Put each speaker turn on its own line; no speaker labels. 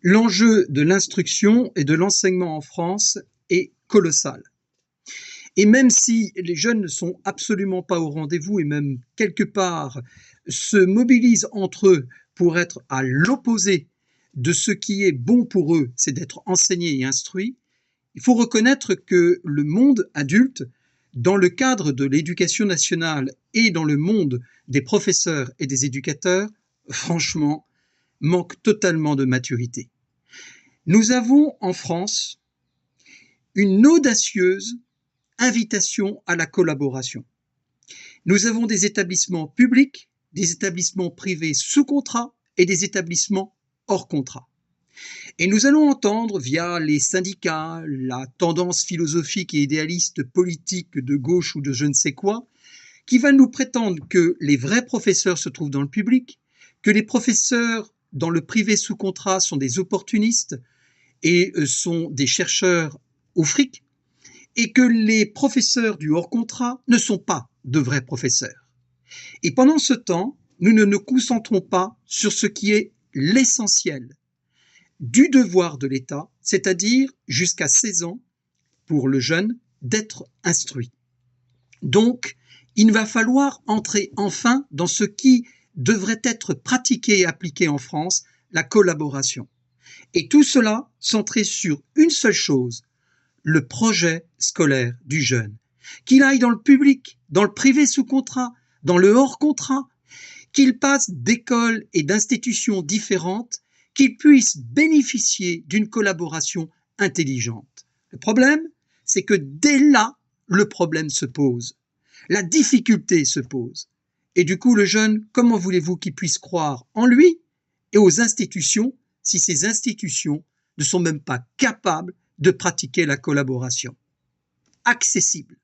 L'enjeu de l'instruction et de l'enseignement en France est colossal. Et même si les jeunes ne sont absolument pas au rendez-vous et même quelque part se mobilisent entre eux pour être à l'opposé de ce qui est bon pour eux, c'est d'être enseignés et instruits, il faut reconnaître que le monde adulte, dans le cadre de l'éducation nationale et dans le monde des professeurs et des éducateurs, franchement, manque totalement de maturité. Nous avons en France une audacieuse invitation à la collaboration. Nous avons des établissements publics, des établissements privés sous contrat et des établissements hors contrat. Et nous allons entendre, via les syndicats, la tendance philosophique et idéaliste politique de gauche ou de je ne sais quoi, qui va nous prétendre que les vrais professeurs se trouvent dans le public, que les professeurs dans le privé sous contrat sont des opportunistes et sont des chercheurs au fric, et que les professeurs du hors contrat ne sont pas de vrais professeurs. Et pendant ce temps, nous ne nous concentrons pas sur ce qui est l'essentiel du devoir de l'État, c'est-à-dire jusqu'à 16 ans pour le jeune d'être instruit. Donc, il va falloir entrer enfin dans ce qui devrait être pratiqué et appliqué en France, la collaboration. Et tout cela centré sur une seule chose, le projet scolaire du jeune. Qu'il aille dans le public, dans le privé sous contrat, dans le hors contrat, qu'il passe d'écoles et d'institutions différentes, qu'il puisse bénéficier d'une collaboration intelligente. Le problème, c'est que dès là, le problème se pose. La difficulté se pose. Et du coup, le jeune, comment voulez-vous qu'il puisse croire en lui et aux institutions si ces institutions ne sont même pas capables de pratiquer la collaboration accessible?